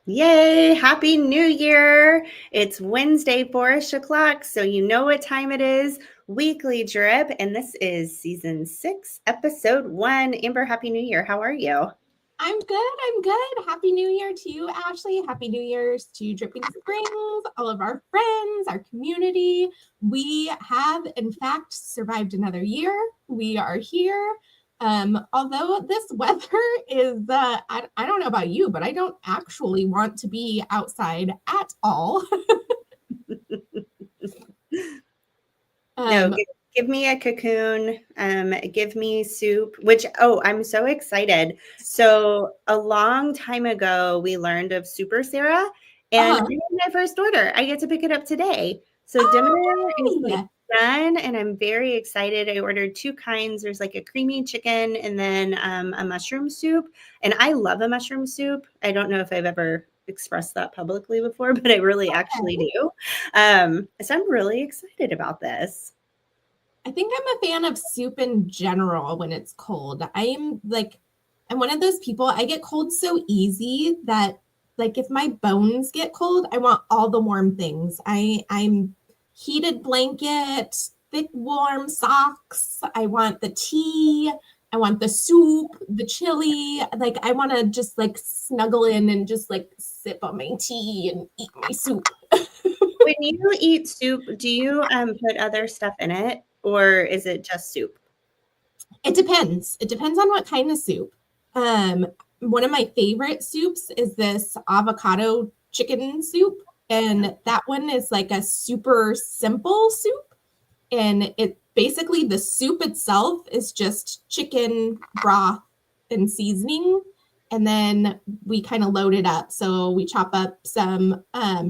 Yay! Happy New Year! It's Wednesday, 4-ish o'clock, so you know what time it is. Weekly Drip, and this is Season 6, Episode 1. Amber, Happy New Year. How are you? I'm good. I'm good. Happy New Year to you, Ashley. Happy New Year's to Dripping Springs, all of our friends, our community. We have, in fact, survived another year. We are here. Although this weather is, I don't know about you, but I don't actually want to be outside at all. No, give me a cocoon. Give me soup, I'm so excited. So a long time ago, we learned of Super Sarah, and I made my first order. I get to pick it up today. So dinner is done, and I'm very excited. I ordered 2 kinds. There's like a creamy chicken and then a mushroom soup. And I love a mushroom soup. I don't know if I've ever expressed that publicly before, but I really actually do. So I'm really excited about this. I think I'm a fan of soup in general when it's cold. I'm one of those people, I get cold so easy that like if my bones get cold, I want all the warm things. I'm heated blanket, thick warm socks. I want the tea. I want the soup, the chili. Like I want to just like snuggle in and just like sip on my tea and eat my soup. When you eat soup, do you put other stuff in it, or is it just soup? It depends. It depends on what kind of soup. One of my favorite soups is this avocado chicken soup, and that one is like a super simple soup. And it basically the soup itself is just chicken broth and seasoning, and then we kind of load it up. So we chop up some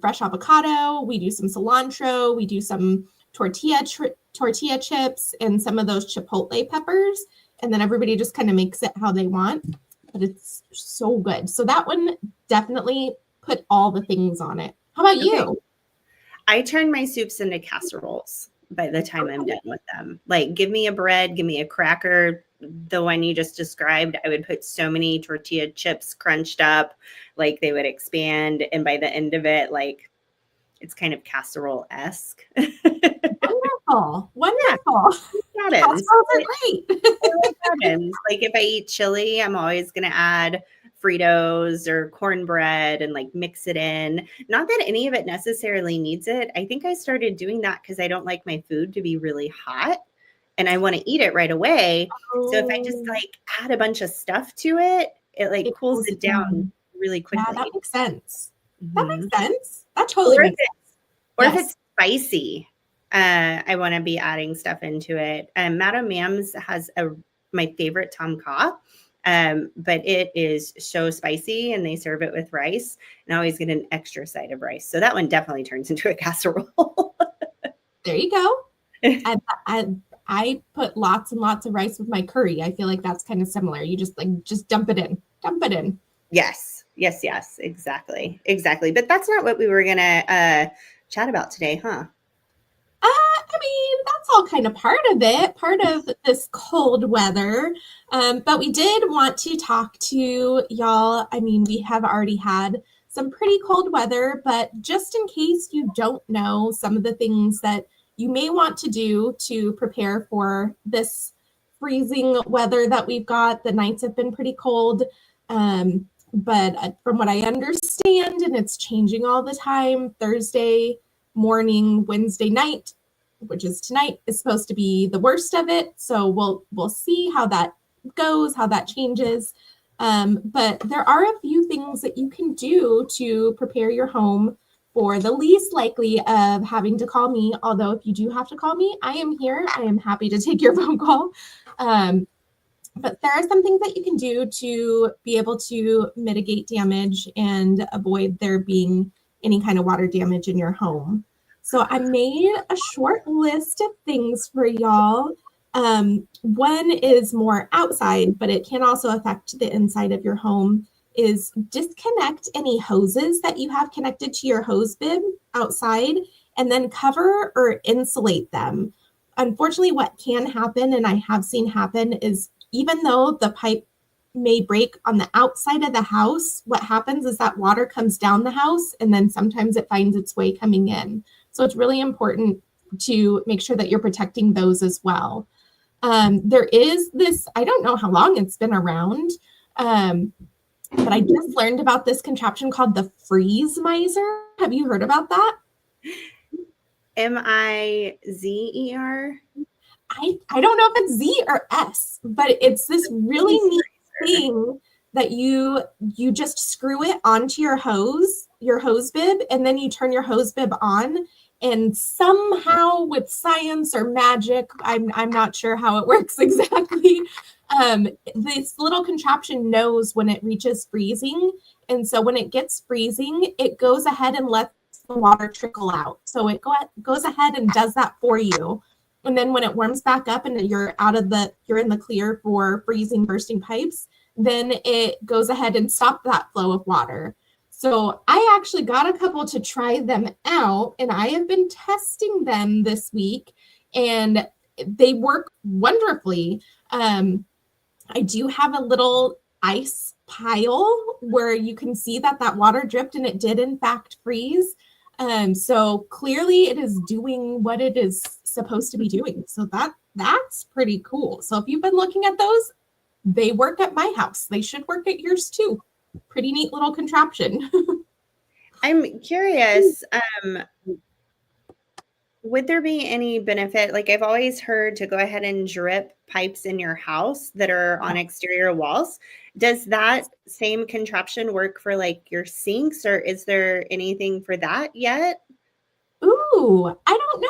fresh avocado, we do some cilantro, we do some tortilla chips, and some of those chipotle peppers, and then everybody just kind of makes it how they want. But it's so good. So that one definitely put all the things on it. How about you? I turn my soups into casseroles by the time I'm done with them. Like, give me a bread, give me a cracker. The one you just described, I would put so many tortilla chips crunched up, like they would expand. And by the end of it, like it's kind of casserole-esque. Wonderful. Casseroles are great. Like if I eat chili, I'm always going to add Fritos or cornbread and like mix it in. Not that any of it necessarily needs it. I think I started doing that because I don't like my food to be really hot and I want to eat it right away. So if I just like add a bunch of stuff to it, it cools it down really quickly. Yeah, that makes sense. That makes sense. That totally makes sense. Or if it's spicy, I want to be adding stuff into it. Madame Mam's has my favorite Tom Kha, but it is so spicy and they serve it with rice, and I always get an extra side of rice. So that one definitely turns into a casserole. There you go. I put lots and lots of rice with my curry. I feel like that's kind of similar. You just dump it in. Yes, exactly. But that's not what we were going to chat about today, huh? I mean, that's all kind of part of it, part of this cold weather. But we did want to talk to y'all. I mean, we have already had some pretty cold weather, but just in case you don't know some of the things that you may want to do to prepare for this freezing weather that we've got. The nights have been pretty cold. But from what I understand, and it's changing all the time, Thursday morning, Wednesday night, which is tonight, is supposed to be the worst of it. So we'll see how that goes, how that changes. But there are a few things that you can do to prepare your home for the least likely of having to call me. Although if you do have to call me, I am here. I am happy to take your phone call. But there are some things that you can do to be able to mitigate damage and avoid there being any kind of water damage in your home. So I made a short list of things for y'all. One is more outside, but it can also affect the inside of your home, is disconnect any hoses that you have connected to your hose bib outside and then cover or insulate them. Unfortunately, what can happen, and I have seen happen, is even though the pipe may break on the outside of the house, what happens is that water comes down the house and then sometimes it finds its way coming in. So it's really important to make sure that you're protecting those as well. There is this, I don't know how long it's been around, but I just learned about this contraption called the freeze miser. Have you heard about that? Mizer? I don't know if it's Z or S, but it's this really neat thing that you just screw it onto your hose bib, and then you turn your hose bib on, and somehow with science or magic, I'm not sure how it works exactly, this little contraption knows when it reaches freezing, and so when it gets freezing, it goes ahead and lets the water trickle out. So it goes ahead and does that for you. And then when it warms back up and you're in the clear for freezing, bursting pipes, then it goes ahead and stop that flow of water. So I actually got a couple to try them out, and I have been testing them this week, and they work wonderfully. I do have a little ice pile where you can see that water dripped, and it did in fact freeze. So clearly it is doing what it is supposed to be doing. So that's pretty cool. So if you've been looking at those, they work at my house. They should work at yours too. Pretty neat little contraption. I'm curious, would there be any benefit? Like, I've always heard to go ahead and drip pipes in your house that are on exterior walls. Does that same contraption work for like your sinks, or is there anything for that yet? Ooh, I don't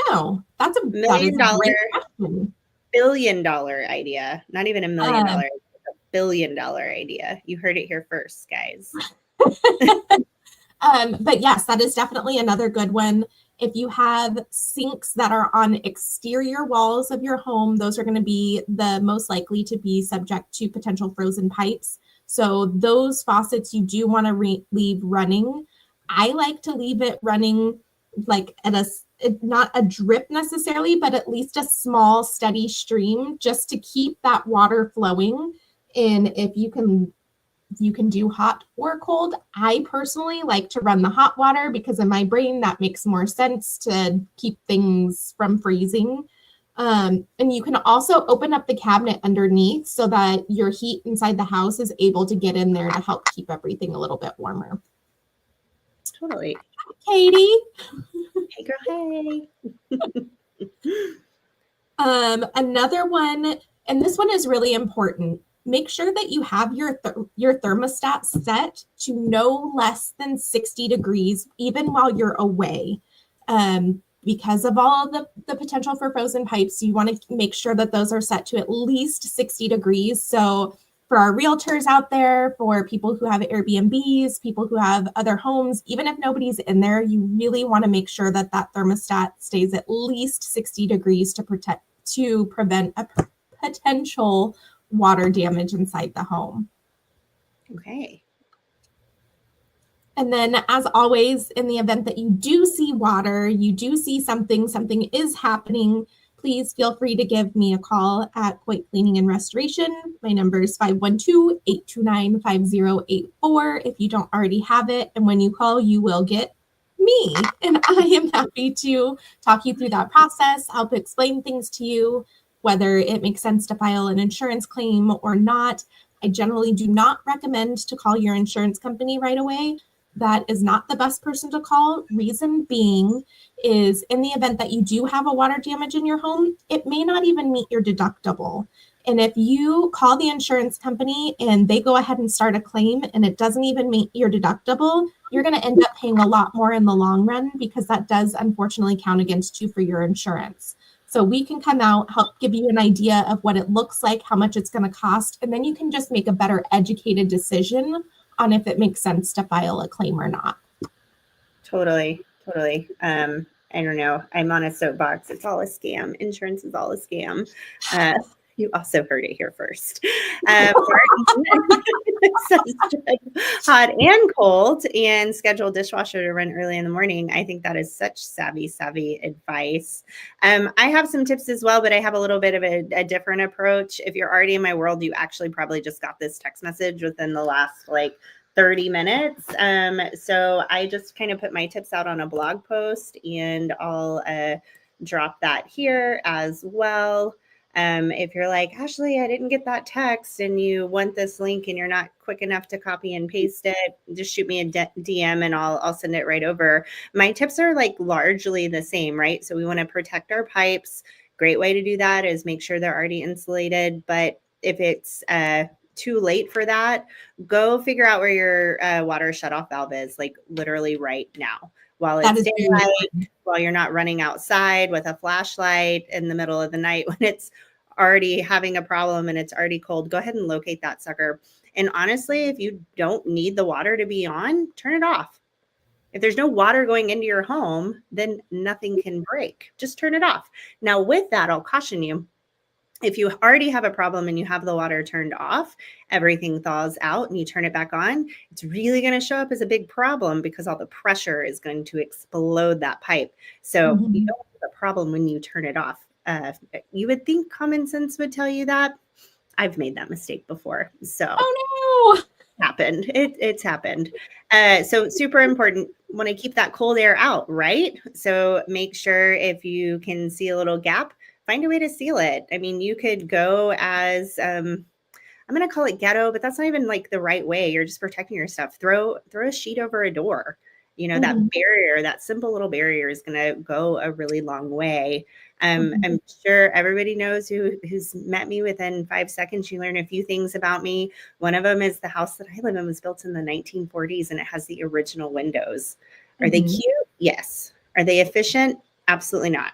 know. That's a $1 great question. $1 billion idea. Not even $1 million, $1 billion idea. You heard it here first, guys. But yes, that is definitely another good one. If you have sinks that are on exterior walls of your home, those are going to be the most likely to be subject to potential frozen pipes. So those faucets you do want to leave running. I like to leave it running like at not a drip necessarily, but at least a small steady stream just to keep that water flowing. And if you can do hot or cold. I personally like to run the hot water because in my brain that makes more sense to keep things from freezing. And you can also open up the cabinet underneath so that your heat inside the house is able to get in there to help keep everything a little bit warmer. Totally. Hi, Katie. Hey, girl, hey. Another one, and this one is really important. Make sure that you have your thermostat set to no less than 60 degrees, even while you're away. Because of all the potential for frozen pipes, you want to make sure that those are set to at least 60 degrees. So for our realtors out there, for people who have Airbnbs, people who have other homes, even if nobody's in there, you really want to make sure that thermostat stays at least 60 degrees to prevent a potential water damage inside the home. Okay. And then as always, in the event that you do see water, you do see something is happening, please feel free to give me a call at COIT Cleaning and Restoration. My number is 512-829-5084 if you don't already have it. And when you call, you will get me. And I am happy to talk you through that process, help explain things to you, whether it makes sense to file an insurance claim or not. I generally do not recommend to call your insurance company right away. That is not the best person to call. Reason being is in the event that you do have a water damage in your home, it may not even meet your deductible. And if you call the insurance company and they go ahead and start a claim and it doesn't even meet your deductible, you're going to end up paying a lot more in the long run because that does unfortunately count against you for your insurance. So we can come out, help give you an idea of what it looks like, how much it's going to cost, and then you can just make a better educated decision on if it makes sense to file a claim or not. Totally. I don't know. I'm on a soapbox. It's all a scam. Insurance is all a scam. You also heard it here first. Martin says hot and cold and schedule dishwasher to run early in the morning. I think that is such savvy advice. I have some tips as well, but I have a little bit of a different approach. If you're already in my world, you actually probably just got this text message within the last 30 minutes. So I just kind of put my tips out on a blog post, and I'll drop that here as well. If you're like, Ashley, I didn't get that text and you want this link and you're not quick enough to copy and paste it, just shoot me a DM and I'll send it right over. My tips are largely the same, right? So we want to protect our pipes. Great way to do that is make sure they're already insulated. But if it's too late for that, go figure out where your water shutoff valve is, literally right now. While it's daylight, while you're not running outside with a flashlight in the middle of the night when it's already having a problem and it's already cold, go ahead and locate that sucker. And honestly, if you don't need the water to be on, turn it off. If there's no water going into your home, then nothing can break. Just turn it off. Now, with that, I'll caution you. If you already have a problem and you have the water turned off, everything thaws out and you turn it back on, it's really going to show up as a big problem because all the pressure is going to explode that pipe. So you don't have a problem when you turn it off. You would think common sense would tell you that. I've made that mistake before. So happened. It's happened. So super important. Want to keep that cold air out, right? So make sure if you can see a little gap, find a way to seal it. I mean, you could go as, I'm going to call it ghetto, but that's not even the right way. You're just protecting your stuff. Throw a sheet over a door. That barrier, that simple little barrier is going to go a really long way. I'm sure everybody knows who's met me within 5 seconds. You learn a few things about me. One of them is the house that I live in was built in the 1940s and it has the original windows. Are they cute? Yes. Are they efficient? Absolutely not.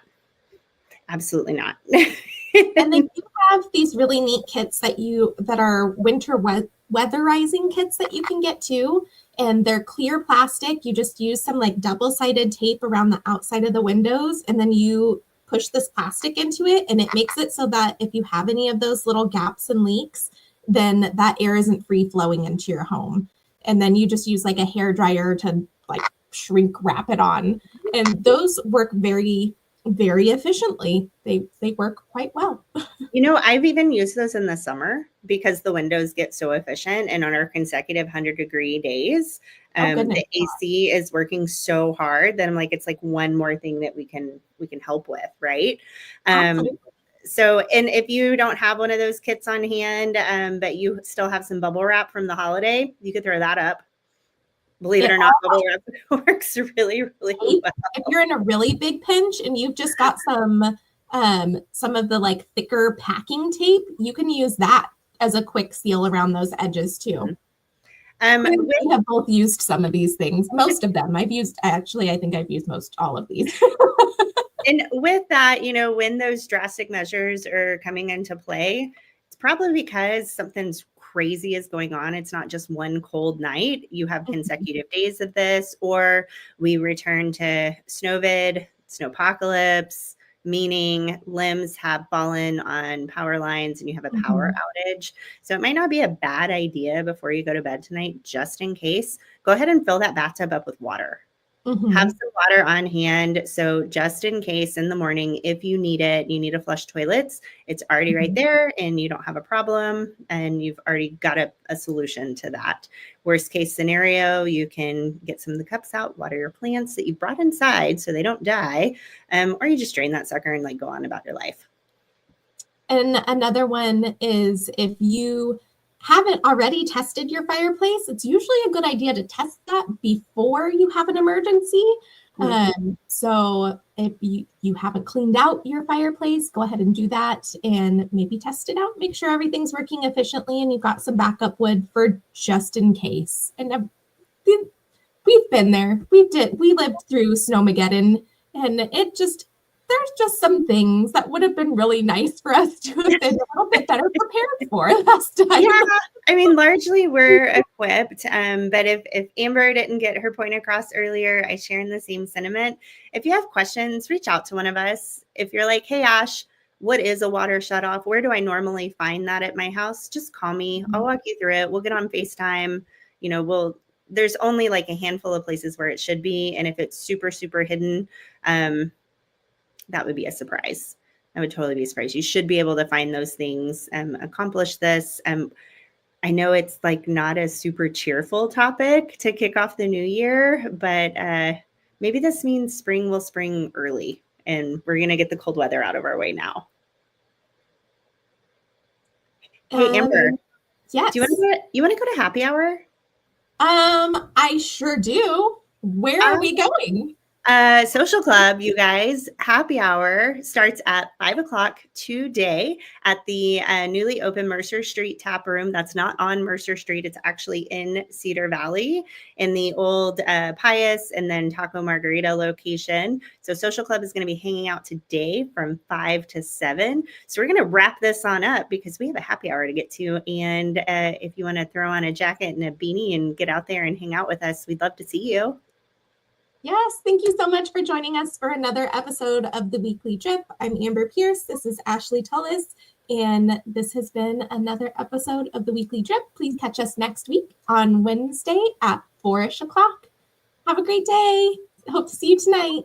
Absolutely not. And they do have these really neat kits that are winter weatherizing kits that you can get too. And they're clear plastic. You just use some double-sided tape around the outside of the windows, and then you push this plastic into it, and it makes it so that if you have any of those little gaps and leaks, then that air isn't free flowing into your home. And then you just use a hair dryer to shrink wrap it on. And those work very, very efficiently. They work quite well. I've even used those in the summer because the windows get so efficient, and on our consecutive 100-degree days, the AC is working so hard that I'm it's one more thing that we can help with, right? So, and if you don't have one of those kits on hand, but you still have some bubble wrap from the holiday, you could throw that up. Believe it or not, bubble wrap works really, really well. If you're in a really big pinch and you've just got some of the thicker packing tape, you can use that as a quick seal around those edges too. We have both used some of these things. Most of them I think I've used most all of these. And with that, when those drastic measures are coming into play, it's probably because something's crazy is going on. It's not just one cold night. You have consecutive days of this, or we return to snowvid, snowpocalypse, meaning limbs have fallen on power lines and you have a power outage. So it might not be a bad idea before you go to bed tonight, just in case, go ahead and fill that bathtub up with water. Have some water on hand. So just in case in the morning, if you need it, you need to flush toilets, it's already right there and you don't have a problem and you've already got a solution to that. Worst case scenario, you can get some of the cups out, water your plants that you brought inside so they don't die, or you just drain that sucker and go on about your life. And another one is if you haven't already tested your fireplace, it's usually a good idea to test that before you have an emergency. So if you haven't cleaned out your fireplace, go ahead and do that and maybe test it out. Make sure everything's working efficiently and you've got some backup wood for just in case. And we've been there. We lived through Snowmageddon, and there's just some things that would have been really nice for us to have been a little bit better prepared for last time. Yeah, I mean, largely we're equipped, but if Amber didn't get her point across earlier, I share in the same sentiment. If you have questions, reach out to one of us. If you're like, hey, Ash, what is a water shutoff? Where do I normally find that at my house? Just call me. I'll walk you through it. We'll get on FaceTime. There's only like a handful of places where it should be. And if it's super, super hidden, that would be a surprise. I would totally be surprised. You should be able to find those things and accomplish this. I know it's like not a super cheerful topic to kick off the new year, but maybe this means spring will spring early and we're going to get the cold weather out of our way now. Hey, Amber. Yes. You want to go to happy hour? I sure do. Where are we going? Social club, you guys. Happy hour starts at 5:00 today at the newly open Mercer Street Tap Room. That's not on Mercer Street. It's actually in Cedar Valley in the old Pius and then Taco Margarita location. So social club is going to be hanging out today from 5 to 7. So we're going to wrap this on up because we have a happy hour to get to. And if you want to throw on a jacket and a beanie and get out there and hang out with us, we'd love to see you. Yes, thank you so much for joining us for another episode of the Weekly Drip. I'm Amber Pierce. This is Ashley Tullis, and this has been another episode of the Weekly Drip. Please catch us next week on Wednesday at 4-ish o'clock. Have a great day. Hope to see you tonight.